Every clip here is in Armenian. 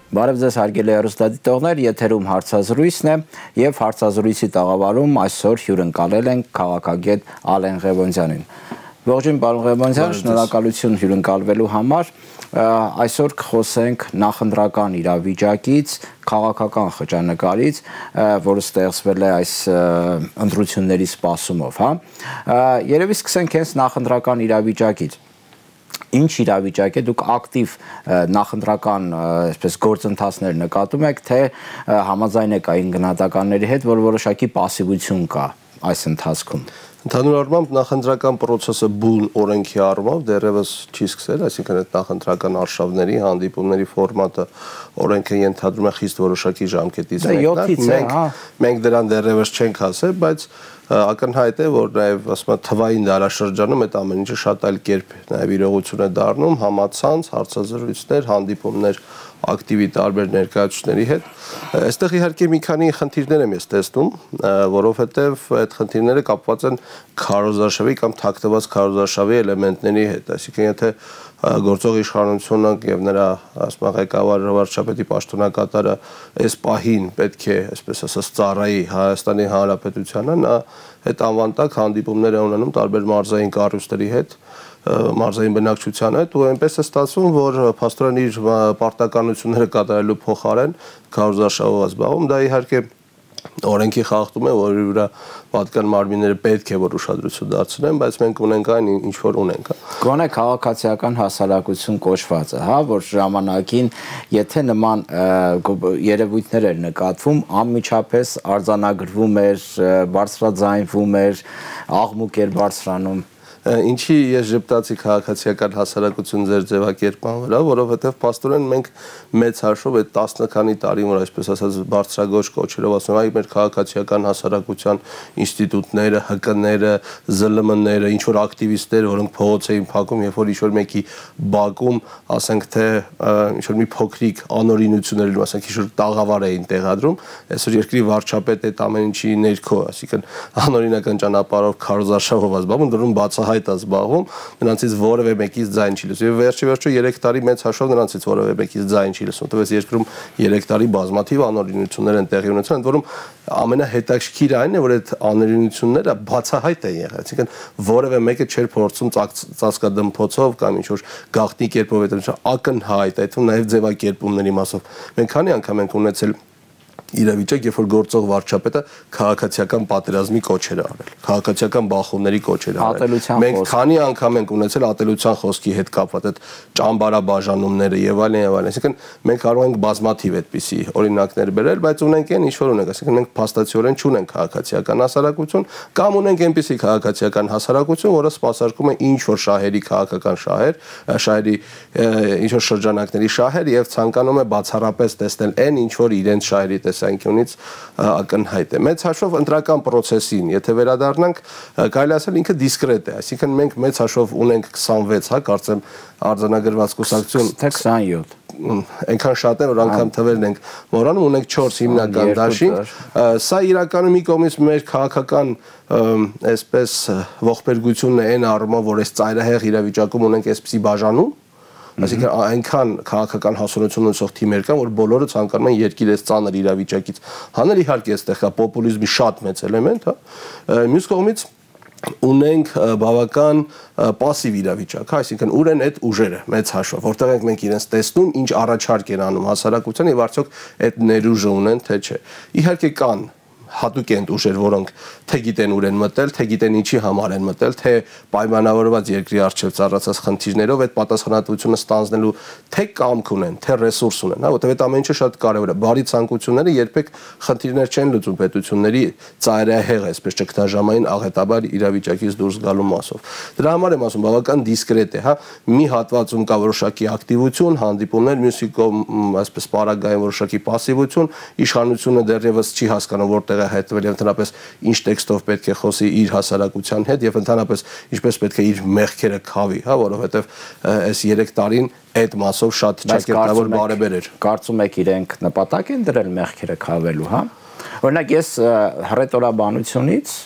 Բարև ձեզ հարգելի հեռուստադիտողներ, եթերում հարցազրույցն է եւ հարցազրույցի տաղավարում այսօր հյուրընկալել ենք քաղաքագետ Ալեն Ղևոնդյանին։ Ողջույն պարոն Ղևոնդյան, շնորհակալություն հյուրընկալվելու համար։ Այսօր կխոսենք նախընտրական իրավիճակից, քաղաքական խճանկարից, որը ստեղծվել է այս ընտրությունների սպասումով, հա։ Երևի սկսենք հենց նախընտրական իրավիճակից։ Ինչ իրավիճակ է, դուք ակտիվ նախընտրական այսպես գործընթացներ նկատում եք, թե համաձայն եք այն գնահատականների հետ, որ որոշակի պասիվություն կա այս ընթացքում։ Ընդհանուր առմամբ նախընտրական process-ը բուն օրենքի առումով դեռևս չի սկսել, այսինքն այդ նախընտրական արշավների, հանդիպումների ֆորմատը օրենքը ենթադրում է խիստ որոշակի ժամկետից մենք դրան դեռևս չենք հասել, բայց ակնհայտ է, որ նաև ասում եմ թվային դարաշրջանում այդ ամեն ինչը շատ այլ կերպ նաև իրողություն է դառնում, համացանց, հարցազրույցներ, հանդիպումներ ակտիվի տարբեր ներկայացուցիչների հետ։ Այստեղ իհարկե մի քանի խնդիրներ եմ ես տեսնում, որովհետև այդ խնդիրները կապված են քարոզարշավի կամ թաքնված քարոզարշավի էլեմենտների հետ, այսինքն եթե գործող իշխանությունը եւ նրա ասում ղեկավարը վարչապետի պաշտոնակատարը այս պահին պետք է, այսպես ասած, ծառայի Հայաստանի Հանրապետությանը, նա այդ անվանտակ հանդիպումներ է ունենում տարբեր մարզային կառույցների հետ, մարզային բնակչության հետ ու այնպես է ստացվում, որ փաստորեն իր պարտականությունները կատարելու փոխարեն քարոզարշավով զբաղվում, դա իհարկե օրենքի խախտում է, որի վրա պատկան մարմինները պետք է որ ուշադրություն դարձնեն, բայց մենք ունենք այն ինչ որ ունենք։ Գոնե քաղաքացիական հասարակություն կոչվածը, հա, որ ժամանակին եթե նման երևույթներ էր նկատվում, անմիջապես արձանագրվում էր, բարձրաձայնվում էր, աղմուկ էր բարձրանում։ Ինչի ես ժպտացի քաղաքացիական հասարակություն ձեր ձևակերպման վրա, որովհետև փաստորեն մենք մեծ հաշվով այդ 10 քանի տարի որ այսպես ասած բարձրագույն կոչերով ասում այ մեր քաղաքացիական հասարակության ինստիտուտները, ՀԿ-ները, ԶԼՄ-ները, ինչ որ ակտիվիստներ, որոնք փողոց էին փակում, երբ որ ինչ որ մեկի բակում, ասենք թե ինչ որ մի փոքրիկ անօրինություններ, ասենք ինչ որ տաղավար էին տեղադրում, այսօր երկրի վարչապետ այդ ամեն ինչի ներքո, այսինքն անօրինական ճանապարհով քարոզարշավով զբաղվում, դրում բացահայտ զբաղվում, նրանցից որևէ մեկից ձայն չի լսում։ Եվ վերջի 3 տարի մեծ հաշվով նրանցից որևէ մեկից ձայն չի լսում։ Տվեց երկրում 3 տարի բազմաթիվ անօրինություններ են տեղի ունեցել, ընդ որում ամենահետաքրքիրը այն է, որ այդ անօրինությունները բացահայտ են եղել, այսինքն որևէ մեկը չէր փորձում ծածկադմփոցով կամ ինչ որ գաղտնի կերպով այդ ակնհայտ, այդ նաև ձևակերպումների մասով։ Մենք քանի անգամ ենք ունեցել իրավիճակ, երբ որ գործող վարչապետը քաղաքացիական պատերազմի կոչեր արել, քաղաքացիական բախումների կոչեր արել։ Մենք քանի անգամ ենք ունեցել ատելության խոսքի հետ կապված այդ ճամբարաբաժանումները եւ այլն եւ այլն։ Այսինքն մենք կարող ենք բազմաթիվ այդպիսի օրինակներ բերել, բայց ունենք այն ինչ որ ունենք, այսինքն մենք փաստացիորեն չունենք քաղաքացիական հասարակություն կամ ունենք այնպիսի քաղաքացիական հասարակություն, որը սպասարկում է ինչ որ շահերի քաղաքական շահերի ինչ որ շրջանակների շահեր եւ ցանկանում է բացառապես տեսնել այն ինչ որ իրենց շահերի տեսանկյունից ակնհայտ է։ Մեծ հաշվով ընտրական process-ին, եթե վերադառնանք, կարելի ասել ինքը դիսկրետ է, այսինքն մենք մեծ հաշվով ունենք 26, հա, կարծեմ արձանագրված կուսակցություն, թե 27 այնքան շատ է, որ անգամ թվերն ենք մոռանում, ունենք 4 հիմնական դաշինք, սա իրականում մի կողմից մեր քաղաքական այսպես ողբերգությունն է այն առումով, որ այս ծայրահեղ իրավիճակում ունենք այսպիսի բաժանում, այսինքն այնքան քաղաքական հասունություն ունեցող թիմեր կան, որ բոլորը ցանկանում են երկիրը այս ծանր իրավիճակից հանել, իհարկե այստեղ կա պոպուլիզմի շատ մեծ էլեմենտ, հա։ Մյուս կողմից ունենք բավական պասիվ իրավիճակ, այսինքն ուր են այդ ուժերը մեծ հաշվով, որտեղ ենք մենք իրենց տեսնում, ինչ առաջարկ են անում հասարակության եւ արդյոք այդ ներուժը ունեն, թե չէ։ Իհարկե կան հատուկ են ուժեր, որոնք թե գիտեն ուր են մտել, թե գիտեն ինչի համար են մտել, թե պայմանավորված երկրի առջև ծառացած խնդիրներով այդ պատասխանատվությունը ստանձնելու թե կամք ունեն, թե ռեսուրս ունեն, հա, որտեղ այդ ամեն ինչը շատ կարևոր է։ Բարի ցանկությունները երբեք խնդիրներ չեն լուծում պետությունների ծայրահեղ, այսպես ճգնաժամային աղետաբար իրավիճակից դուրս գալու մասով։ Դրա համար եմ ասում, բավական դիսկրետ է, հա, մի հատվածում կա որոշակի ակտիվություն, հանդիպումներ, մյուսի կողմ այսպես պարագային որոշակի պասիվություն, իշխանությունը դեռևս չի հասկանում որտեղ է հայտնվել եւ ընդհանրապես ինչ տեքստով պետք է խոսի իր հասարակության հետ եւ ընդհանրապես ինչպես պետք է իր մեղքերը քավի, հա, որովհետեւ այս 3 տարին այդ մասով շատ ճակերտավոր բարեբեր էր։ Կարծում եք իրենք նպատակ են դրել մեղքերը քավելու, հա։ Օրինակ ես հռետորաբանությունից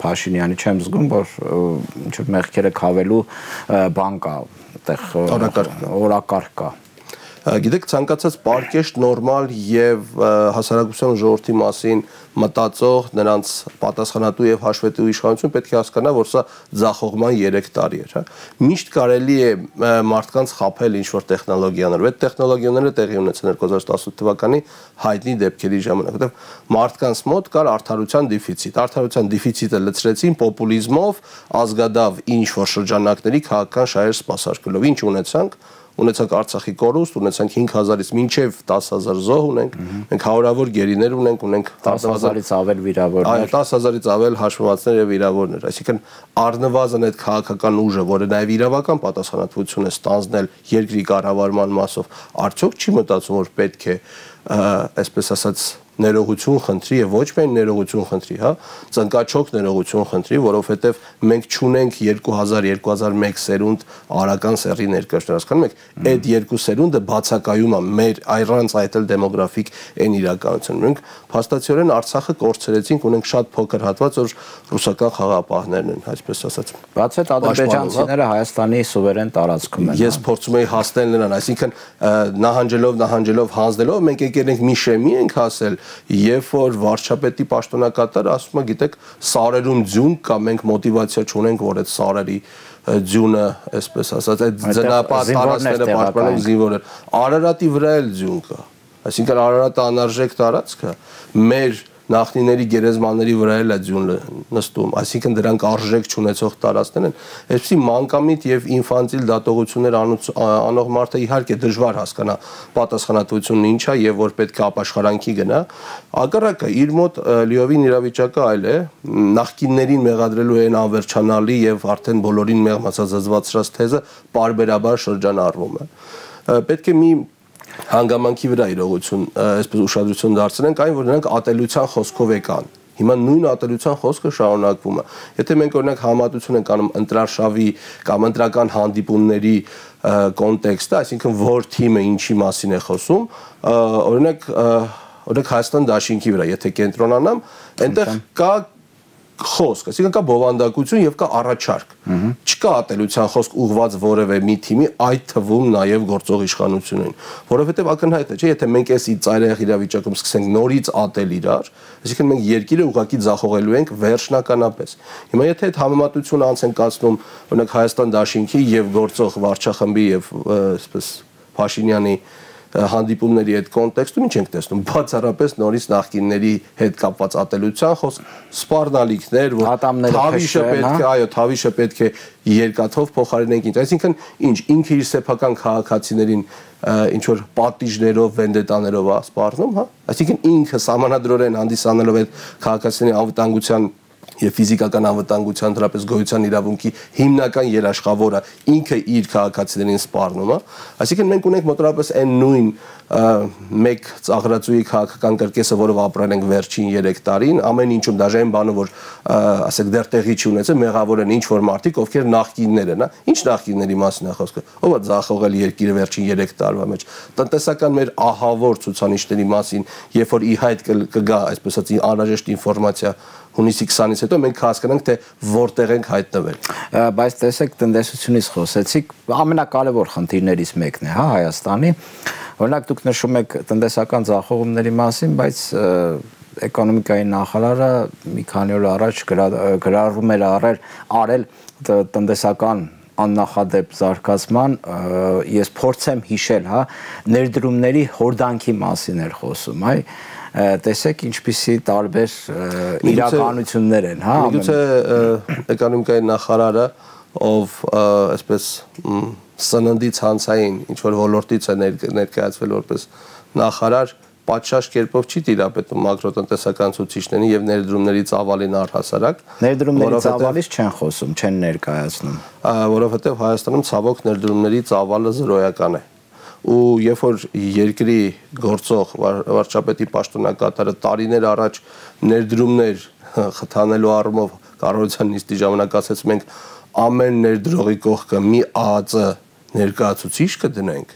Փաշինյանի չեմ զգում, որ ինչ որ մեղքերը քավելու բան կա, այդտեղ օրակարգ կա։ Գիտեք, ցանկացած պարկեշտ նորմալ եւ հասարակության ժողովրդի մասին մտածող, նրանց պատասխանատու եւ հաշվետու իշխանություն պետք է հասկանա, որ սա ձախողման 3 տարի էր, հա։ Միշտ կարելի է մարդկանց խաբել ինչ-որ տեխնոլոգիաներով։ Այդ տեխնոլոգիաները տեղի ունեցան 2018 թվականի հայտնի դեպքերի ժամանակ, որտեղ մարդկանց մոտ կար արդարության դեֆիցիտ։ Արդարության դեֆիցիտը լցրեցին պոպուլիզմով, ազգադավ ինչ-որ շրջանակների քաղաքական շահեր սպասարկելով։ Ինչ ունեցանք ունեցանք Արցախի կորուստ, ունեցանք 5000-ից մինչև 10000 զոհ ունենք, մենք հարյուրավոր գերիներ ունենք 10000-ից ավել վիրավորներ։ Այո, 10000-ից ավել հաշվվածներ եւ վիրավորներ, այսինքն առնվազն այդ քաղաքական ուժը, որը նաեւ իրավական պատասխանատվություն է ստանձնել երկրի կառավարման մասով, արդյոք չի մտածում, որ պետք է այսպես ասած ներողություն խնդրի եւ ոչ միայն ներողություն խնդրի, հա, ծնկաչոք ներողություն խնդրի, որովհետեւ մենք չունենք 2000-2001 սերունդ արական սեռի ներկայացներ, հասկանում եք, այդ երկու սերունդը բացակայում է մեր առանց այդ էլ դեմոգրաֆիկ այն իրականություն։ Մենք փաստացիորեն Արցախը կորցրեցինք, ունենք շատ փոքր հատված, որ ռուսական խաղապահներն են, այսպես ասած։ Բացի այդ ադրբեջանցիները Հայաստանի սուվերեն տարածքում են։ Ես փորձում եի հասնել նրան, այսինքն նահանջելով հանձնելով մենք եկել ենք մի շեմի ենք հասել, երբ որ վարչապետի պաշտոնակատարը ասում է, գիտեք, սարերում ձյուն կա, մենք մոտիվացիա չունենք, որ այդ սարերի ձյունը, այսպես ասած, այդ ձնապատ տարածքները պաշտպանեն զինվորներ։ Արարատի վրա էլ ձյուն կա։ Այսինքն Արարատը անարժեք տարածք է, մեր նախնիների գերեզմանների վրա էլ է ձյուն նստում, այսինքն դրանք արժեք չունեցող տարածքներ են։ Այսպիսի մանկամիտ եւ ինֆանտիլ դատողություններ անող մարդը իհարկե դժվար հասկանա պատասխանատվությունն ինչ է եւ որ պետք է ապաշխարանքի գնա։ Ակառակը իր մոտ լիովին իրավիճակը այլ է, նախկիններին մեղադրելու են անվերջանալի եւ արդեն բոլորին մեղմացածված թեզը պարբերաբար շրջանառվում է։ Պետք է մի հանգամանքի վրա իրողություն, այսպես ուշադրություն դարձնենք այն, որ նրանք ատելության խոսքով եկան։ Հիմա նույն ատելության խոսքը շարունակվում է։ Եթե մենք օրինակ համատություն ենք անում ընտրարշավի կամ ընտրական հանդիպումների կոնտեքստը, այսինքն որ թիմը ինչի մասին է խոսում, օրինակ Հայաստան դաշինքի վրա, եթե կենտրոնանամ, այնտեղ կա խոսք, այսինքն կա բովանդակություն եւ կա առաջարկ։ Չկա ատելության խոսք ուղված որևէ մի թիմի, այդ թվում նաեւ գործող իշխանություններին, որովհետեւ ակնհայտ է, չէ, եթե մենք էսի ծայրահեղ իրավիճակում սկսենք նորից ատել իրար, այսինքն մենք երկիրը ուղղակի ձախողելու ենք վերջնականապես։ Հիմա եթե այդ համեմատությունը անցենք կացնում, օրինակ Հայաստան դաշինքի եւ գործող վարչախմբի եւ այսպես Փաշինյանի հանդիպումների այդ կոնտեքստում ինչ ենք տեսնում, բացառապես նորից նախկինների հետ կապված ատելության խոսք, սպառնալիքներ, որ թավիշը պետք է, այո, թավիշը պետք է երկաթով փոխարինենք ինչ, այսինքն ինչ ինքը իր սեփական քաղաքացիներին ինչ որ պատիժներով, վենդետաներով է սպառնում, հա, այսինքն ինքը սահմանադրորեն հանդիսանելով այդ քաղաքացիների անվտանգության եւ ֆիզիկական անվտանգության դրապես գոյության իրավունքի հիմնական երաշխավորը ինքը իր քաղաքացիներին սպառնում է, այսինքն մենք ունենք մոտավորապես այն նույն մեկ ծաղրածուի քաղաքական կրկեսը, որով ապրել ենք վերջին 3 տարին, ամեն ինչում դաժե այն բանը, որ ասեք դեռ տեղի չի ունեցել, մեղավոր են ինչ որ մարդիկ, ովքեր նախկիններ են, հա, ինչ նախկինների մասին է խոսքը, ով է ձախողել երկիրը վերջին 3 տարվա մեջ, տնտեսական մեր ահավոր ցուցանիշների մասին, երբ որ ի հայտ կգա, այսպես ասած, անհրաժեշտ ինֆորմացիա հունիսի 20-ից հետո մենք հասկանանք, թե որտեղ ենք հայտնվել։ Բայց տեսեք, տնտեսությունից խոսեցիք, ամենակարևոր խնդիրներից մեկն է, հա, Հայաստանի։ Օրինակ դուք նշում եք տնտեսական ձախողումների մասին, բայց էկոնոմիկայի նախարարը մի քանի օր առաջ գրառում էր արել տնտեսական աննախադեպ զարգացման, ես փորձեմ հիշել, հա, ներդրումների հորդանքի մասին էր խոսում, այ տեսեք ինչպիսի տարբեր իրականություններ են, հա։ Միգուցե էկոնոմիկայի նախարարը, ով այսպես սննդի ցանցային ինչ որ ոլորտից է ներկայացվել որպես նախարար, պատշաճ կերպով չի տիրապետում մակրոտնտեսական ցուցիչներին եւ ներդրումների ծավալին առհասարակ։ Ներդրումների ծավալից չեն խոսում, չեն ներկայացնում, որովհետեւ Հայաստանում ցավոք ներդրումների ծավալը զրոյական է։ Ու երբ որ երկրի գործող վարչապետի պաշտոնակատարը տարիներ առաջ ներդրումներ խթանելու առումով կառավարության նիստի ժամանակ ասաց մենք ամեն ներդրողի կողքը մի ԱԱԾ ներկայացուցիչ կդնենք,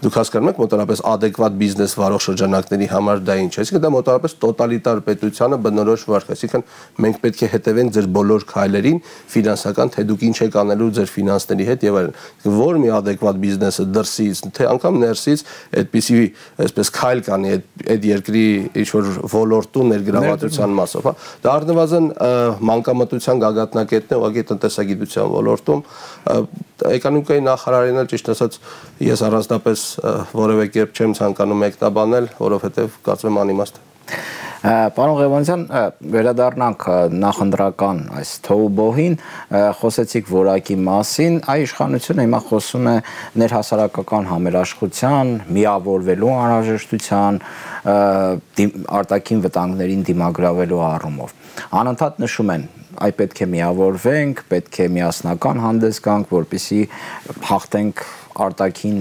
Դուք հասկանում եք մոտավորապես adekvat բիզնես վարող շրջանակների համար դա ինչ է, այսինքն դա մոտավորապես տոտալիտար պետությանը բնորոշ վարք է, այսինքն մենք պետք է հետևենք ձեր բոլոր քայլերին, ֆինանսական, թե դուք ինչ եք անելու ձեր ֆինանսների հետ եւ այլն։ Որ մի adekvat բիզնեսը դրսից, թե անգամ ներսից այդպիսի այսպես քայլ կանի այդ երկրի ինչ որ ոլորտում ներգրավվածության մասով, հա։ Դա առնվազն մանկամտության գագաթնակետն է ուղղակի տնտեսագիտության ոլորտում էկոնոմիկայի նախարարին էլ ճիշտ ասած ես առանձնապես որևէ կերպ չեմ ցանկանում մեկնաբանել, որովհետև կարծում եմ անիմաստ է։ Պարոն Ղևոնդյան, վերադառնանք նախընտրական այս թոուբոհին, խոսեցիք որակի մասին, այ իշխանությունը հիմա խոսում է ներհասարակական համերաշխության, միավորվելու անհրաժեշտության, արտաքին վտանգներին դիմագրավելու առումով։ Անընդհատ նշում են, այ պետք է միավորվենք, պետք է միասնական հանդես գանք, որպեսզի հաղթենք արտաքին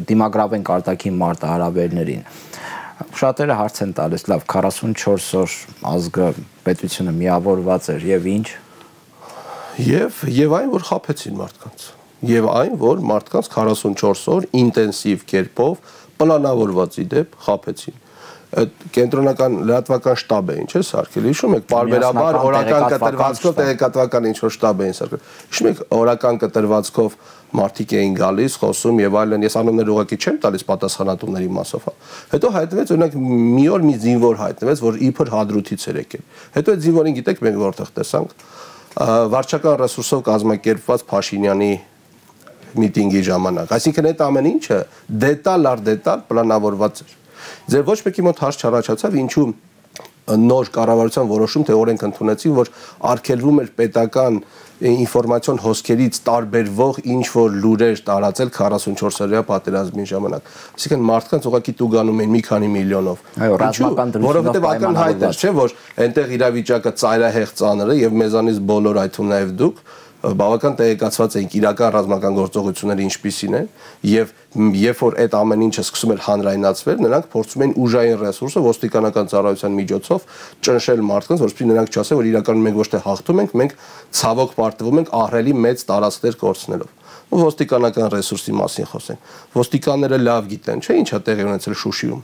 դիմագրավենք արտաքին մարտահրավերներին։ Շատերը հարց են տալիս, լավ 44 օր ազգը պետությունը միավորված էր եւ ինչ։ Եվ այն որ խաբեցին մարդկանց։ Եվ այն որ մարդկանց 44 օր ինտենսիվ կերպով պլանավորված իդեպ խաբեցին։ Կենտրոնական լրատվական շտաբ է, ինչ է սարքել։ Հիշում եք, բարբերաբար օրական կտրվածքով տեղեկատվական ինչ որ շտաբ էին սարքել։ Հիշում եք, օրական կտրվածքով մարդիկ էին գալիս, խոսում եւ այլն, ես անուններ ուղղակի չեմ տալիս պատասխանատուների մասով, հա։ Հետո հայտնվեց, օրինակ, մի օր մի զինվոր հայտնվեց, որ իբր Հադրութից էր եկել։ Հետո այդ զինվորին գիտեք մենք որտեղ տեսանք, վարչական ռեսուրսով կազմակերպված Փաշինյանի միտինգի ժամանակ։ Այսինքն այդ ամեն ինչը դետալ պլանավորված էր։ Ձեր ոչ մեկի մոտ հարց չառաջացավ, ինչու նոր կառավարության որոշում թե օրենք ընդունեցին, որ արգելվում էր պետական ինֆորմացիոն հոսքերից տարբերվող ինչ որ լուրեր տարածել 44-օրյա պատերազմի ժամանակ։ Այսինքն մարդկանց ուղղակի տուգանում են մի քանի միլիոնով։ Որովհետև ակնհայտ էր, չէ՞, որ այնտեղ իրավիճակը ծայրահեղ ծանր է եւ մեզանից բոլոր այդ ու նաեւ դուք բավական տեղեկացված էինք իրական ռազմական գործողությունները ինչպիսին են եւ երբ որ այդ ամեն ինչը սկսում էր հանրայնացվել, նրանք փորձում էին ուժային ռեսուրսը ոստիկանական ծառայության միջոցով ճնշել մարդկանց, որովհետեւ նրանք չասեն, որ իրականում մենք ոչ թե հաղթում ենք, մենք ցավոք պարտվում ենք ահռելի մեծ տարածքներ կորցնելով։ Ոստիկանական ռեսուրսի մասին խոսենք։ Ոստիկանները լավ գիտեն, չէ՞, ինչա տեղի ունեցել Շուշիում։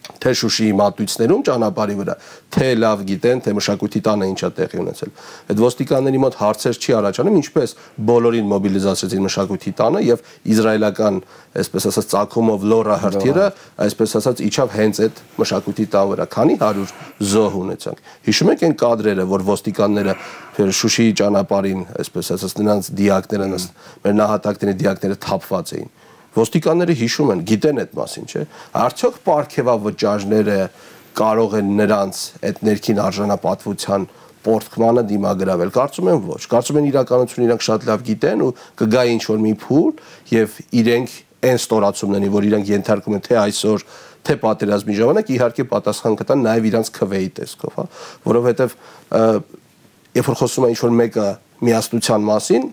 Թե Շուշիի մատույցներում ճանապարհի վրա, թե լավ գիտեն, թե մշակույթի տանը ինչա տեղի ունեցել։ Այդ ոստիկանների մոտ հարցեր չի առաջանում, ինչպես բոլորին մոբիլիզացրեցին մշակույթի տանը եւ իսրայելական, այսպես ասած, ցակումով լորա հրթիռը, այսպես ասած, իջավ հենց այդ մշակույթի տան վրա, քանի 100 զոհ ունեցանք։ Հիշում եք այն կադրերը, որ ոստիկանները Շուշիի ճանապարհին, այսպես ասած, նրանց դիակները, մեր նահատակների դիակները թափված էին։ Ոստիկանները հիշում են, գիտեն այդ մասին, չէ՞։ Արդյոք պարգևավճարները կարող են նրանց այդ ներքին արժանապատվության պորտկմանը դիմագրավել։ Կարծում եմ ոչ։ Կարծում են իրականությունը իրանք շատ լավ գիտեն ու կգա ինչ-որ մի փուլ եւ իրենք այն ստորացումներին, որ իրանք ենթարկում են թե այսօր, թե պատերազմի ժամանակ իհարկե պատասխան կտան նաեւ իրանք քվեի տեսքով, հա, որովհետեւ երբ որ խոսում է ինչ-որ մեկը միասնության մասին,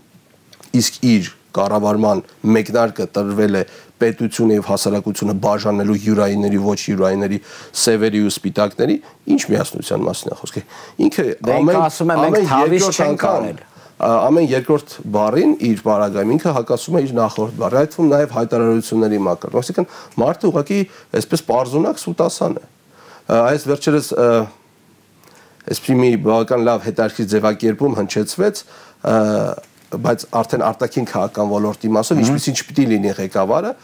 իսկ իր կառավարման մեկնարկը տրվել է պետությունը եւ հասարակությունը բաժանելու յուրայինների ոչ յուրայինների սևերի ու սպիտակների, ինչ միասնության մասին է խոսքը։ Ինքը ամեն երկրորդ բառին իր բառագայում ինքը հակասում է իր նախորդ բառի, այդ թվում նաեւ հայտարարությունների մակարդակը։ Այսինքն մարդը ուղղակի այսպես պարզունակ սուտասան է։ Այս վերջերս այսպես մի բավական լավ հետարքի ձևակերպում հնչեցվեց բայց արդեն արտաքին քաղաքական ոլորտի մասով ինչպեսին չպիտի լինի ղեկավարը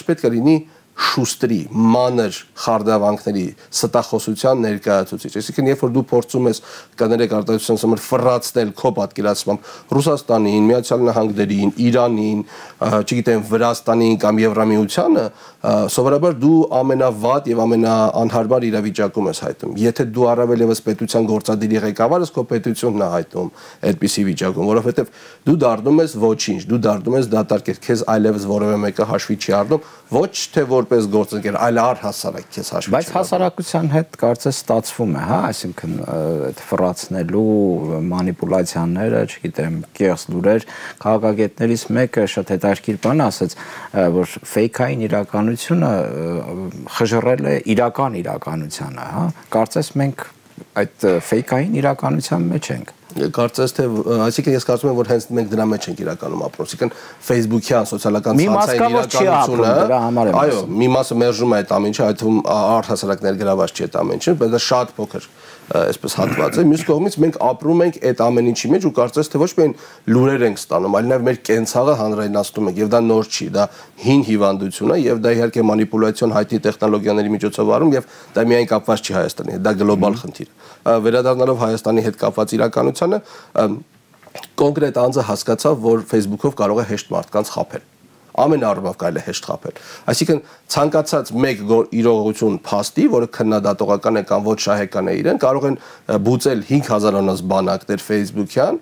չպետք է լինի շուստրի, մանր խարդավանքների ստախոսության ներկայացուցիչ։ Այսինքն երբ որ դու փորձում ես կներեք արտադրության համար ֆրացնել քո պատկերացմամբ Ռուսաստանին, Միացյալ Նահանգներին, Իրանին, չգիտեմ, Վրաստանին կամ Եվրամիությանը, սովորաբար դու ամենավատ եւ ամենաանհարմար իրավիճակում ես հայտնում։ Եթե դու առավել եւս պետության գործադիրի ղեկավար ես, քո պետությունն է հայտնում այդպիսի վիճակում, որովհետեւ դու դառնում ես ոչինչ, դու դառնում ես դատարկել, քեզ այլևս որևէ մեկը հաշվի չի առնում, ոչ թե որպես գործընկեր, այլ առհասարակ քեզ հաշվի չի առնում։ Բայց հասարակության հետ կարծես ստացվում է, հա, այսինքն այդ ֆրացնելու մանիպուլյացիաները, չգիտեմ, կեղծ լուրեր, քաղաքագետներից մեկը շատ հետաքրքիր բան ասաց, որ ֆեյքային իրականությունը խժռել է իրական իրականությանը, հա։ Կարծես մենք այդ ֆեյքային իրականության մեջ ենք։ Կարծես թե այսինքն ես կարծում եմ որ հենց մենք դրա մեջ ենք իրականում ապրում, այսինքն Facebook-յան սոցիալական ցանցային իրականությունը, այո, մի մասը մերժում է այդ ամեն ինչը, այդ թվում առհասարակ ներգրաված չի այդ ամեն ինչը, բայց դա շատ փոքր այսպես հատված է։ Մյուս կողմից մենք ապրում ենք այդ ամեն ինչի մեջ ու կարծես թե ոչ միայն լուրեր ենք ստանում, այլ նաև մեր կենցաղը հանրայնացնում ենք եւ դա նոր չի, դա հին հիվանդություն է եւ դա իհարկե մանիպուլյացիոն հայտնի տեխնոլոգիաների միջոցով արում եւ դա միայն կապված չի Հայաստանի հետ, դա գլոբալ խնդիր է։ Վերադառնալով Հայաստանի հետ կապված իրականությանը, կոնկրետ անձը հասկացավ, որ Facebook-ով կարող է հեշտ մարդկանց խաբել։ Ամեն առումով կարելի է հեշտ խաբել։ Այսինքն ցանկացած մեկ իրողություն փաստի, որը քննադատողական է կամ ոչ շահեկան է իրեն, կարող են բուծել 5000-անոց բանակներ Facebook-յան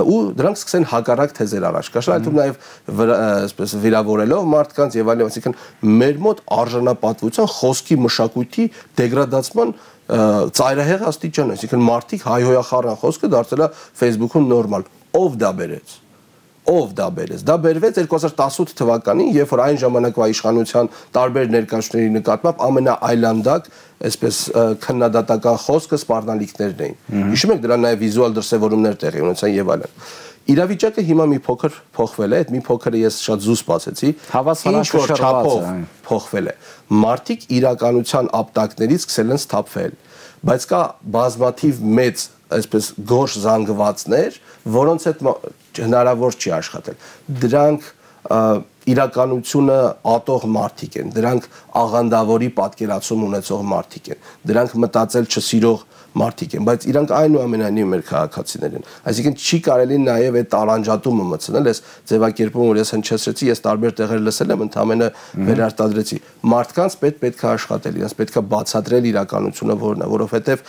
ու դրանք սկսեն հակառակ թեզեր առաջ կաշել, այդ թվում նաև այսպես վիրավորելով մարդկանց եւ այլն, այսինքն մեր մոտ արժանապատվության, խոսքի մշակույթի դեգրադացման ծայրահեղ աստիճան, այսինքն մարդիկ հայհոյախառն խոսքը դարձել է Facebook-ում նորմալ։ Ով դա բերեց։ Դա բերվեց 2018 թվականին, երբ որ այն ժամանակվա իշխանության տարբեր ներկայացուցիչների նկատմամբ ամենաայլանդակ, այսպես քննադատական խոսքը սպառնալիքներն էին։ Հիշում եք դրա նաև վիզուալ դրսևորումներ տեղի ունեցան եւ այլն։ Իրավիճակը հիմա մի փոքր փոխվել է, այդ մի փոքրը ես շատ զուս բացեցի, ինչ-որ չափով փոխվել է։ Մարդիկ իրականության ապտակներից սկսել են սթափվել, բայց կա բազմաթիվ մեծ այսպես գորշ զանգվածներ, որոնց հետ հնարավոր չի աշխատել։ Դրանք իրականությունը ատող մարդիկ են, դրանք աղանդավորի պատկերացում ունեցող մարդիկ են, դրանք մտածել չսիրող մարդիկ են, բայց իրանք այնուամենայնիվ մեր քաղաքացիներ են։ Այսինքն չի կարելի նաև այդ տարանջատումը մտցնել, այս ձևակերպումը, որ ես հնչեցրեցի, ես տարբեր տեղեր լսել եմ, ընդհանրապես վերարտադրեցի։ Մարդկանց պետք է աշխատել, իրենց պետք է բացատրել իրականությունը որն է, որովհետև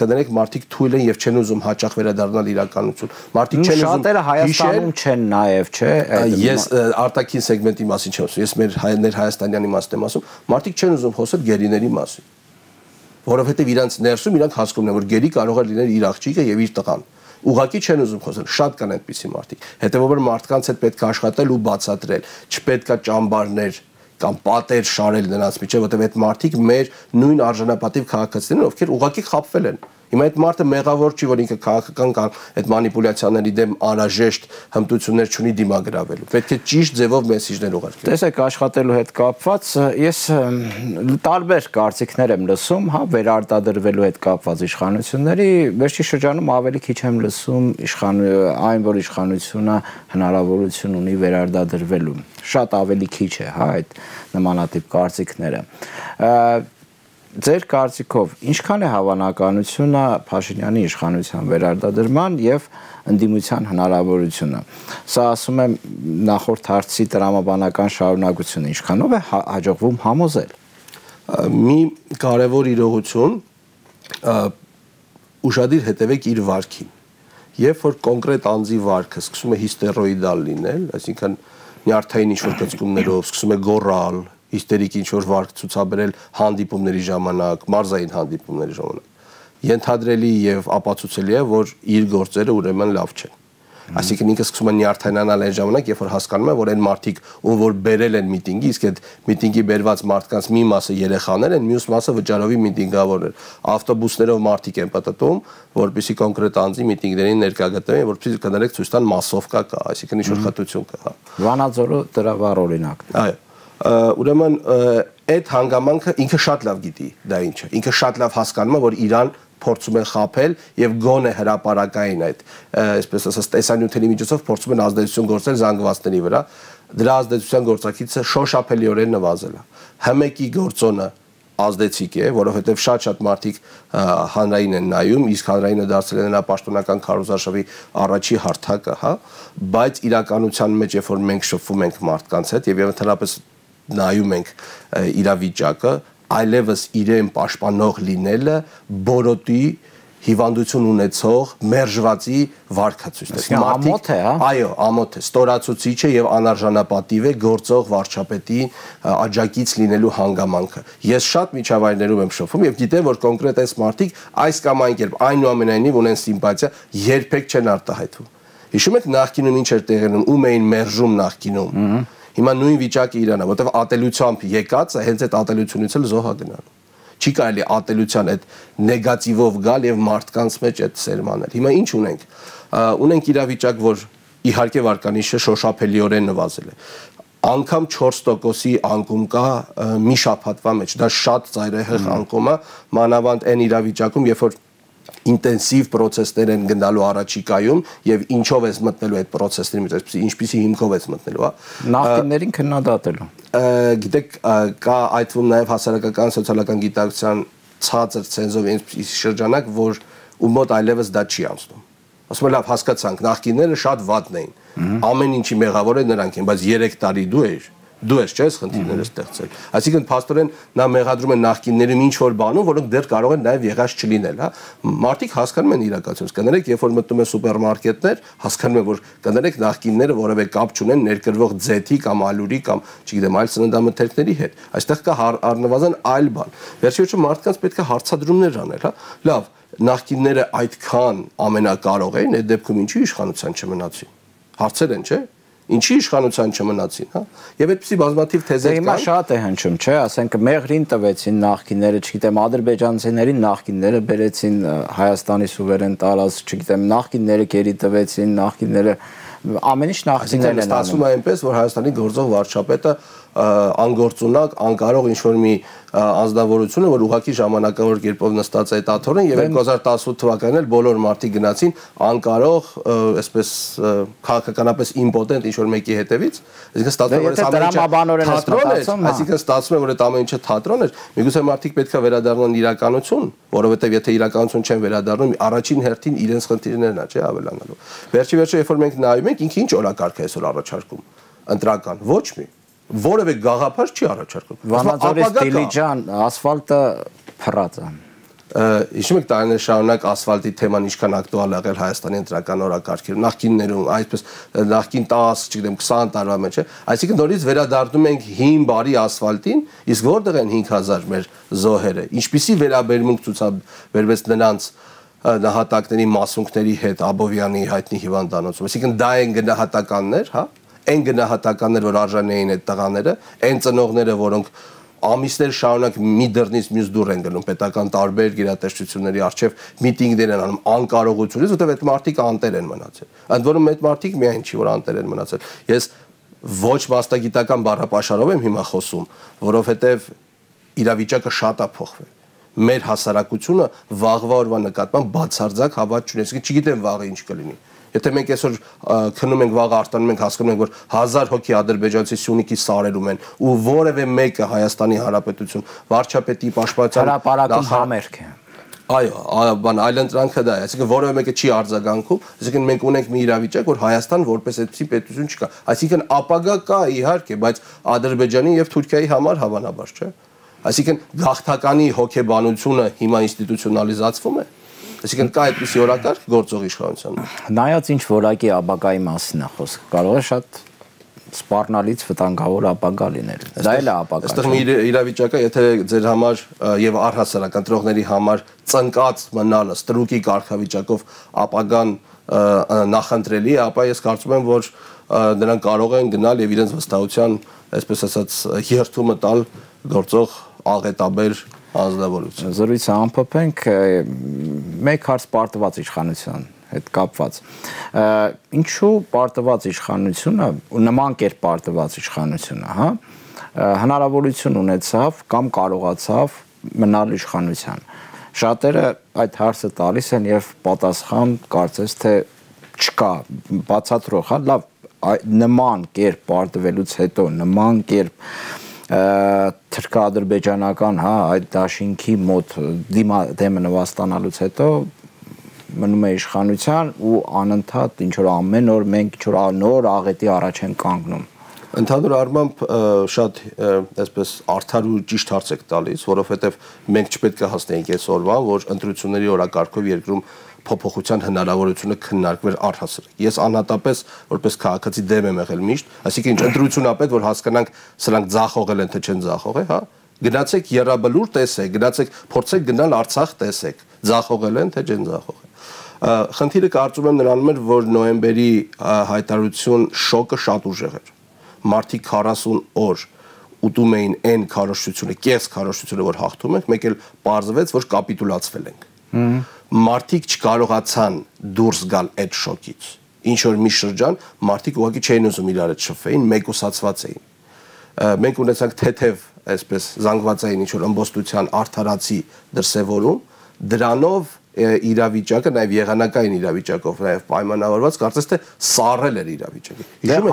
կներեք մարդիկ թույլ են եւ չեն ուզում հաճախ վերադառնալ իրականություն։ Մարդիկ չեն ուզում շատերը Հայաստանում չեն նաև, չէ՞։ Ես արտաքին սեգմենտի մասին չեմ ասում, ես մեր հայաստանյանի մասն եմ ասում, մարդիկ չեն ուզում խոսել գերիների մասին։ Որովհետև իրանց ներսում իրանք հասկանում են, որ գերի կարող է լինել իր աղջիկը եւ իր տղան։ Ուղղակի չեն ուզում խոսել, շատ կան այդպիսի մարդիկ։ Հետեւաբար մարդկանց հետ պետք է աշխատել ու բացատրել, չպետք է ճամբարներ կամ պատեր շարել նրանց միջև, որովհետև այդ մարդիկ մեր նույն արժանապատիվ քաղաքացիներն են, ովքեր ուղղակի խաբվել են։ Հիմա այդ մարդը մեղավոր չի, որ ինքը քաղաքական կամ այդ մանիպուլյացիաների դեմ անհրաժեշտ հմտություններ չունի դիմագրավելու։ Պետք է ճիշտ ձևով մեսիջներ ուղարկել։ Տեսեք, աշխատելու հետ կապված ես տարբեր կարծիքներ եմ լսում, հա, վերարտադրվելու հետ կապված իշխանությունների, վերջի շրջանում ավելի քիչ եմ լսում այն, որ իշխանությունը հնարավորություն ունի վերարտադրվելու։ Շատ ավելի քիչ է, հա, այդ նմանատիպ կարծիքները։ Ձեր կարծիքով ինչքան է հավանականությունը Փաշինյանի իշխանության վերարտադրման եւ ընդդիմության հնարավորությունը։ Սա ասում եմ նախորդ հարցի տրամաբանական շարունակությունը ինչքանով է հաջողվում համոզել։ Մի կարևոր իրողություն ուշադիր հետևեք իր վարքին։ Երբ որ կոնկրետ անձի վարքը սկսում է հիստերոիդալ լինել, այսինքն նյարդային ինչ-որ կծկումներով սկսում է գոռալ, հիստերիկ ինչ-որ վարք ցուցաբերել հանդիպումների ժամանակ, մարզային հանդիպումների ժամանակ, ենթադրելի եւ ապացուցելի է, որ իր գործերը ուրեմն լավ չեն։ Այսինքն ինքը սկսում է նյարդայնանալ այն ժամանակ, երբ որ հասկանում է, որ այն մարդիկ, ում որ բերել են միտինգի, իսկ այդ միտինգի բերված մարդկանց մի մասը երեխաներ են, մյուս մասը վճարովի միտինգավորներ։ Ավտոբուսներով մարդիկ են պատտում, որպեսզի կոնկրետ անձի միտինգներին ներկա գտնվեն, որպեսզի կներեք ցույց տան մասովկա կա, այսինքն ինչ-որ խտություն կա։ Վանաձորը դրա վառ օրինակն է։ Այո։ Ուրեմն այդ հանգամանքը ինքը շատ լավ գիտի դա ինչը։ Ինքը շատ լավ հասկանում է, որ Իրան փորձում են խաբել եւ գոնե հրաապարակային այդ այսպես ասած տեսանյութերի միջոցով փորձում են ազդեցություն գործել զանգվածների վրա։ Դրա ազդեցության գործակիցը շոշափելիորեն նվազել է։ Հմեկի գործոնը ազդեցիկ է, որովհետև շատ մարդիկ հանրային են նայում, իսկ հանրայինը դարձել է նրա պաշտոնական քարոզարշավի առաջի հարթակը, հա, բայց իրականության մեջ երբ որ մենք շփվում ենք մարդկանց հետ եւ ընդհանրապես նայում ենք իրավիճակը, այլևս իրեն պաշտպանող լինելը բորոտի հիվանդություն ունեցող մերժվածի վարքացույց է։ Ամոթ է, հա։ Այո, ամոթ է, ստորացուցիչ է եւ անարժանապատիվ է գործող վարչապետի աջակից լինելու հանգամանքը։ Ես շատ միջավայրներում եմ շփվում եւ գիտեմ, որ կոնկրետ այս մարդիկ այս կամ այն կերպ այնուամենայնիվ ունեն սիմպաթիա, երբեք չեն արտահայտվում։ Հիշում եք նախկինում ինչ էր տեղի ունենում, ում էին մերժում նախկինում։ Հիմա նույն վիճակը Իրանա, որտեղ ատելությամբ եկածը հենց այդ ատելությունից էլ զոհ է գնալու։ Չի կարելի ատելության այդ նեգատիվով գալ եւ մարդկանց մեջ այդ սերմանել։ Հիմա ինչ ունենք։ Ունենք իրավիճակ, որ իհարկե վարկանիշը շոշափելիորեն նվազել է։ Անգամ 4%-ի անկում կա մի շաբաթվա մեջ։ Դա շատ ծայրահեղ անկում է, մանավանդ այն իրավիճակում, երբ որ ինտենսիվ process-ներ են գնալու առաջիկայում եւ ինչով ես մտնելու այդ process-ների մեջ, այսպես ինչպիսի հիմքով ես մտնելու, հա։ Նախկիններին քննադատելու։ Գիտեք, կա այդվում նաեւ հասարակական սոցիալական գիտակցության ցածր ցենզով այնպես շրջանակ, որ ու մոտ այլևս դա չի անցնում։ Ասում եմ, լավ, հասկացանք, նախկինները շատ վատն էին։ Ամեն ինչի մեղավորը նրանք են, բայց 3 տարի դու ես չես խնդիրները ստեղծել։ Այսինքն փաստորեն նա մեղադրում է նախկիններում ինչ որ բանում, որոնք դեռ կարող են նաև եղած չլինել, հա։ Մարդիկ հասկանում են իրականությունը։ Կներեք, երբ որ մտնում են սուպերմարկետներ, հասկանում են, որ կներեք նախկինները որևէ կապ չունեն ներկրվող ձեթի կամ ալուրի կամ, չգիտեմ, այլ սննդամթերքների հետ։ Այստեղ կա առնվազն այլ բան։ Վերջիվերջո մարդկանց պետք է հարցադրումներ անել, հա։ Լավ, նախկինները այդքան ամենակարող էին, այդ դեպքում ինչի իշխանության չմնացին։ Հարցեր են, չէ՞։ Ինչի իշխանության չմնացին, հա։ Եվ այդպիսի բազմաթիվ թեզեր կան։ Հիմա շատ է հնչում, չէ՞, ասենք մեղրին տվեցին նախկինները, չգիտեմ, ադրբեջանցիներին նախկինները բերեցին Հայաստանի սուվերեն տարած, չգիտեմ, նախկինները գերի տվեցին, նախկինները ամեն ինչ նախկիններն են անում։ Ստացվում է այնպես, որ Հայաստանի գործող վարչապետը անգործունակ, անկարող ինչ-որ մի անձնավորություն է, որ ուղղակի ժամանակավոր կերպով նստած է այդ աթոռին եւ 2018 թվականին էլ բոլոր մարդիկ գնացին անկարող, այսպես քաղաքականապես իմպոտենտ ինչ-որ մեկի հետևից, այսինքն ստացվում է, որ այդ ամեն ինչը թատրոն էր, միգուցե մարդիկ պետքա վերադառնան իրականություն, որովհետեւ եթե իրականություն չեն վերադառնում, առաջին հերթին իրենց խնդիրներն է, չէ՞, ավելանալու։ Վերջի վերջո, երբ որ մենք նայում ենք, ինքը ինչ օրակարգ է այսօր առաջարկում, ընտրական, ոչ մի որևէ գաղափար չի առաջարկում։ Վանաձորից Դիլիջան ասֆալտը փռած է։ Հիշում եք տարիներ շարունակ ասֆալտի թեման ինչքան ակտուալ եղել Հայաստանի ընտրական օրակարգերում, նախկիններում, այսպես նախկին 10, չգիտեմ, 20 տարվա մեջ, այսինքն նորից վերադառնում ենք հին բարի ասֆալտին, իսկ որտեղ են 5000 մեր զոհերը, ինչպիսի վերաբերմունք ցուցաբերվեց նրանց նահատակների մասունքների հետ Աբովյանի հայտնի հիվանդանոցում, այսինքն դա են գնահատականներ, հա։ Այն գնահատականներ, որ արժանի էին այդ տղաները, այն ծնողները, որոնք ամիսներ շարունակ մի դռնից մյուս դուռ են գնում պետական տարբեր գերատեսչությունների առջև միտինգներ են անում անկարողությունից, որտեղ այդ մարդիկ անտեր են մնացել։ Ընդ որում այդ մարդիկ միայն չի, որ անտեր են մնացել։ Ես ոչ մասնագիտական բառապաշարով եմ հիմա խոսում, որովհետև իրավիճակը շատ է փոխվել։ Մեր հասարակությունը վաղվա օրվա նկատմամբ բացարձակ հավատ չունի, չգիտեմ վաղը ինչ կլինի։ Եթե մենք այսօր քնում ենք վաղը արտանում ենք հասկանում ենք որ 1000 հոգի ադրբեջանցի Սյունիքի սարերում են ու որևէ մեկը Հայաստանի Հանրապետություն վարչապետի պաշտպանության հրապարակում համերգ է։ Այո, բան այլընտրանքը դա է, այսինքն որևէ մեկը չի արձագանքում, այսինքն մենք ունենք մի իրավիճակ, որ Հայաստան որպես այդպիսի պետություն չկա։ Այսինքն ապագա կա իհարկե, բայց Ադրբեջանի եւ Թուրքիայի համար հավանաբար, չէ՞։ Այսինքն գաղթականի հոգեբանությունը հիմա ինստիտուցիոնալիզացվում է։ Այսինքն կա այդպիսի օրակարգ գործող իշխանության։ Նայած ինչ որակի ապագայի մասին է խոսքը, կարող է շատ սպառնալից վտանգավոր ապագա լինել։ Դա էլ է ապագա։ Այստեղ մի իրավիճակը, եթե ձեր համար եւ առհասարակ ընտրողների համար ծնկած մնալը ստրուկի կարգավիճակով ապագան նախընտրելի է, ապա ես կարծում եմ, որ նրանք կարող են գնալ եւ իրենց վստահության, այսպես ասած, երթումը տալ գործող աղետաբեր անձնավորություն։ Զրույցը ամփոփենք մեկ հարց պարտված իշխանության հետ կապված։ Ինչու պարտված իշխանությունը ու նման կերպ պարտված իշխանությունը, հա, հնարավորություն ունեցավ կամ կարողացավ մնալ իշխանության։ Շատերը այդ հարցը տալիս են եւ պատասխան կարծես թե չկա, բացատրող, հա, լավ, նման կերպ պարտվելուց հետո, նման կերպ թրքա-ադրբեջանական, հա, այդ դաշինքի մոտ դեմը նվաստանալուց հետո մնում է իշխանության ու անընդհատ ինչ որ ամեն օր մենք ինչ որ նոր աղետի առաջ են կանգնում։ Ընդհանուր առմամբ շատ այսպես արդար ու ճիշտ հարց եք տալիս, որովհետև մենք չպետք է հասնեինք այս օրվան, որ ընտրությունների օրակարգով երկրում փոփոխության հնարավորությունը քննարկվեր առհասարակ։ Ես անհատապես որպես քաղաքացի դեմ եմ եղել միշտ, այսինքն ինչ ընտրությունա պետք որ հասկանանք սրանք ձախողել են թե չեն ձախողել, հա։ Գնացեք Եռաբլուր տեսեք, գնացեք փորձեք գնալ Արցախ տեսեք, ձախողել են թե չեն ձախողել։ Խնդիրը կարծում եմ նրանում էր, որ նոյեմբերի հայտարարություն շոկը շատ ուժեղ էր։ Մարտի 40 օր ուտում էին այն քարոշչությունը, կես քարոշչությունը, որ հաղթում ենք, մեկ էլ պարզվեց, որ կապիտուլացվել ենք։ Մարդիկ չկարողացան դուրս գալ այդ շոկից։ Ինչ որ մի շրջան մարդիկ ուղղակի չէին ուզում իրար հետ շփվեին, մեկուսացված էին։ Մենք ունեցանք թեթև, այսպես զանգվածային ինչ որ ըմբոստության արդարացի դրսևորում, դրանով իրավիճակը նաև եղանակային իրավիճակով նաև պայմանավորված կարծես թե սառել էր իրավիճակը։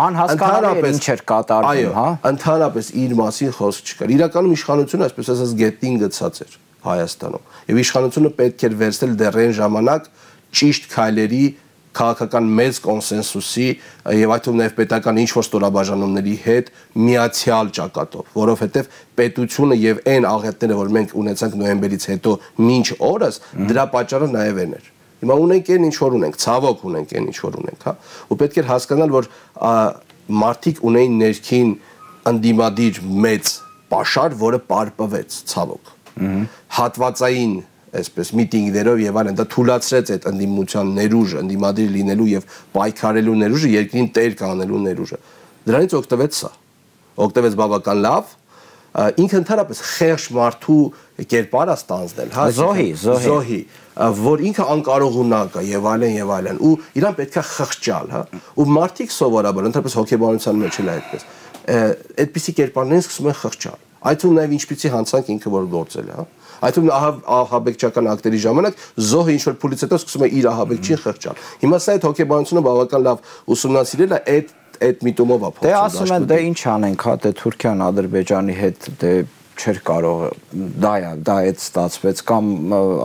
Անհասկանալի ինչ էր կատարվում, հա։ Ընդհանրապես իր մասին խոսք չկար։ Իրականում իշխանությունը, այսպես ասած, գետին գցած էր Հայաստանում։ Եվ իշխանությունը պետք էր վերցնել դեռ այն ժամանակ ճիշտ քայլերի քաղաքական մեծ կոնսենսուսի եւ այդ թվում նաեւ պետական ինչ-որ ստորաբաժանումների հետ միացյալ ճակատով, որովհետեւ պետությունը եւ այն աղետները, որ մենք ունեցանք նոյեմբերից հետո մինչ օրս, դրա պատճառը նաեւ այն էր։ Հիմա ունենք այն ինչ որ ունենք, ցավոք ունենք այն ինչ որ ունենք, հա։ Ու պետք էր հասկանալ, որ մարդիկ ունեին ներքին ընդդիմադիր մեծ պաշար, որը պարպվեց, ցավոք։ Հատվածային այսպես միտինգներով եւ այլն դա թույլատրեց այդ ընդդիմության ներուժը, ընդդիմադիր լինելու եւ պայքարելու ներուժը, երկրին տեր կանելու ներուժը։ Դրանից օգտվեց սա։ Օգտվեց բավական լավ, ինքը ընդհանրապես խեղճ մարդու կերպար է ստանձնել, հա, զոհի, որ ինքը անկարողունակ է եւ այլն, ու իրան պետքա խղճալ, հա, ու մարդիկ սովորաբար ընդհանրապես հոգեբանության մեջ էլ է այդպես։ Այդպիսի կերպարներին սկսում են խղճալ։ Այդ ու նաեւ ինչպիսի հանցանք ինքը որ գործել է, հա։ Այդ ու ահաբեկչական ակտերի ժամանակ զոհը ինչ որ փուլից հետո սկսում է իր ահաբեկչին խղճալ։ Հիմա սա այդ հոգեբանությունը բավական լավ ուսումնասիրել է այդ միտումով է փոխել։ Դե ասում են, դե ինչ անենք, հա, դե Թուրքիան Ադրբեջանի հետ դե չէր կարող, դա այդ ստացվեց կամ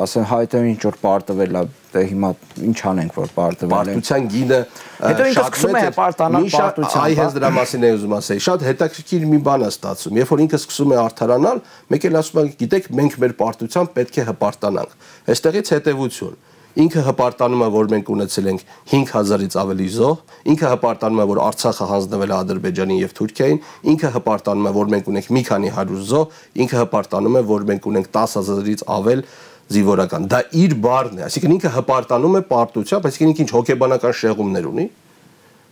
ասեն հայտը ինչ որ պարտվել է, դե հիմա ինչ անենք որ պարտվել է։ Պարտության գինը հետո ինքը սկսում է պարտանալ պարտության։ Այ հենց դրա մասին եմ ուզում ասել։ Շատ հետաքրքիր մի բան է ստացվում։ Երբ որ ինքը սկսում է արդարանալ, մեկ էլ ասում է, գիտեք, մենք մեր պարտությամբ պետք է հպարտանանք։ Այստեղից հետևություն։ Ինքը հպարտանում է, որ մենք ունեցել ենք 5000-ից ավելի զոհ, ինքը հպարտանում է, որ Արցախը հանձնվել է Ադրբեջանին եւ Թուրքիային, ինքը հպարտանում է, որ մենք ունենք մի քանի 100 զոհ, ինքը հպարտանում է, որ մենք ունենք 10000-ից ավել զինվորական։ Դա իր բառն է, այսինքն ինքը հպարտանում է պարտությամբ, այսինքն ինքը ինչ հոգեբանական շեղումներ ունի։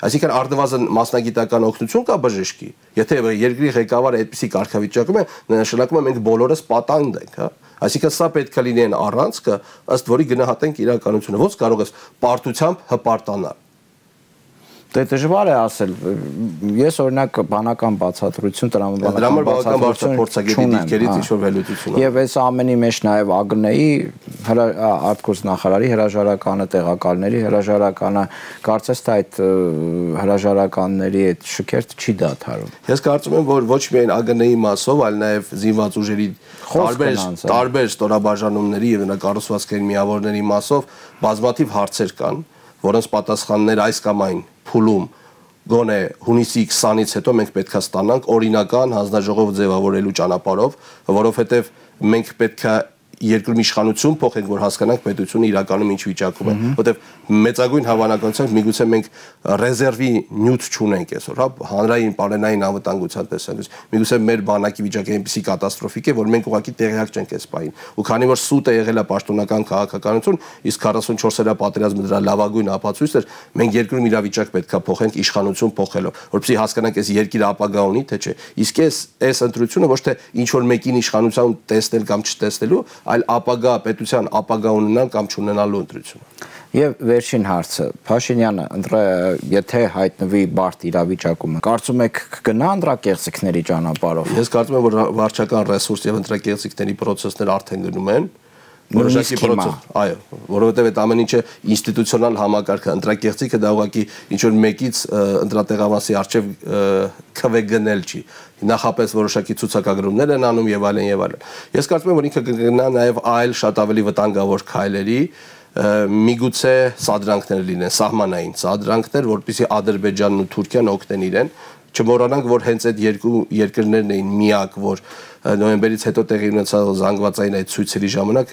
Այսինքն արդվազն մասնագիտական օգնություն կա բժշկի։ Եթե երկրի ղեկավարը այդպիսի կարգավիճակում է, նշանակում է մենք բոլորս պատանդ ենք, հա։ Այսինքն սա պետք է լինի այն առանցքը, ըստ որի գնահատենք իրականությունը։ Ոնց կարող ես պարտությամբ հպարտանալ։ Դե դժվար է ասել։ Ես օրինակ բանական բացատրություն տրամաբանական բացատրություն փորձագետի դիրքերից ինչ որ վերլուծություն։ Եվ այս ամենի մեջ նաև ԱԳՆ-ի արտգործ նախարարի հրաժարականը, տեղակալների հրաժարականը, կարծես թե այդ հրաժարականների այդ շքերթը չի դադարում։ Ես կարծում եմ, որ ոչ միայն ԱԳՆ-ի մասով, այլ նաև զինված ուժերի տարբեր ստորաբաժանումների եւ նրա կառուցվածքային միավորների մասով բազմաթիվ հարցեր կան, որոնց պատասխաններ այս կամ այն փուլում գոնե հունիսի 20-ից հետո մենք պետքա ստանանք օրինական հանձնաժողով ձևավորելու ճանապարհով, որովհետև մենք պետքա երկրում իշխանություն փոխենք, որ հասկանանք պետությունը իրականում ինչ վիճակում է, որովհետև մեծագույն հավանականությամբ միգուցե մենք ռեզերվի նյութ չունենք այսօր, հա, հանրային պարենային անվտանգության տեսանկյունից։ Միգուցե մեր բանակի վիճակը այնպեսի կատաստրոֆիկ է, որ մենք ուղղակի տեղյակ չենք այս պահին։ Ու քանի որ սուտ է եղել է պաշտոնական քաղաքականություն, իսկ 44-օրյա պատերազմը դրա լավագույն ապացույցն էր, մենք երկրում իրավիճակ պետքա փոխենք իշխանություն փոխելով, որպեսզի հասկանանք այս երկիրը ապագա ունի, թե չէ։ Իսկ այս ընտրությունը ոչ թե ինչ որ մեկին իշխանություն տեսնել կամ չտեսնելու, այլ ապագա պետության ապագա ունենալ կամ չունենալու ընտրություն։ Եվ վերջին հարցը, Փաշինյանը եթե հայտնվի բարդ իրավիճակում, կարծում եք կգնա ընտրակեղծիքների ճանապարհով։ Ես կարծում եմ, որ վարչական ռեսուրս եւ ընտրակեղծիքների process-ներ արդեն գնում են։ Որոշակի process, այո, որովհետև այդ ամեն ինչը ինստիտուցիոնալ համակարգը, ընտրակեղծիքը դա ուղղակի ինչ որ մեկից ընտրատեղամասի արչև քվեգնել չի։ Նախապես որոշակի ցուցակագրումներ են անում եւ այլն եւ այլն։ Ես կարծում եմ, որ ինքը կգնա նաեւ այլ շատ ավելի վտանգավոր քայլերի, միգուցե սադրանքներ լինեն, սահմանային սադրանքներ, որպեսզի Ադրբեջանն ու Թուրքիան օգնեն իրեն։ Չմոռանանք, որ հենց այդ երկու երկրներն էին միակ, որ նոյեմբերից հետո տեղի ունեցած զանգվածային այդ ցույցերի ժամանակ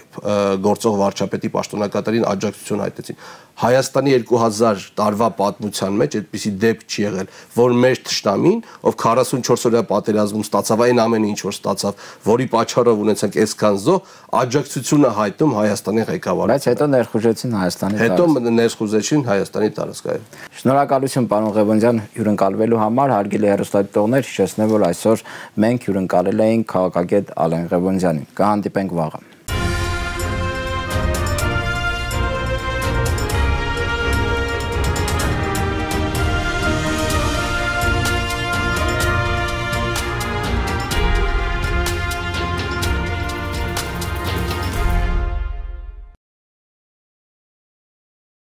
գործող վարչապետի պաշտոնակատարին աջակցություն հայտեցին։ Հայաստանի 2000 տարվա պատմության մեջ այդպիսի դեպք չի եղել, որ մեր թշնամին, ով 44-օրյա պատերազմում ստացավ այն ամենը, ինչ որ ստացավ, որի պատճառով ունեցանք այսքան զոհ, աջակցությունը հայտնում Հայաստանի ղեկավարին։ Բայց հետո ներխուժեցին Հայաստանի տարածք։ Հետո ներխուժեցին Հայաստանի տարածք, այո։ Շնորհակալություն, պարոն Ղևոնդյան, հյուրընկալվելու համար։ հարգելի հեռուստադիտողներ, հիշեցնեմ, որ այսօր մենք հյուրընկալել էինք քաղաքագետ Ալեն Ղևոնդյանին։ Կհանդիպենք վաղը։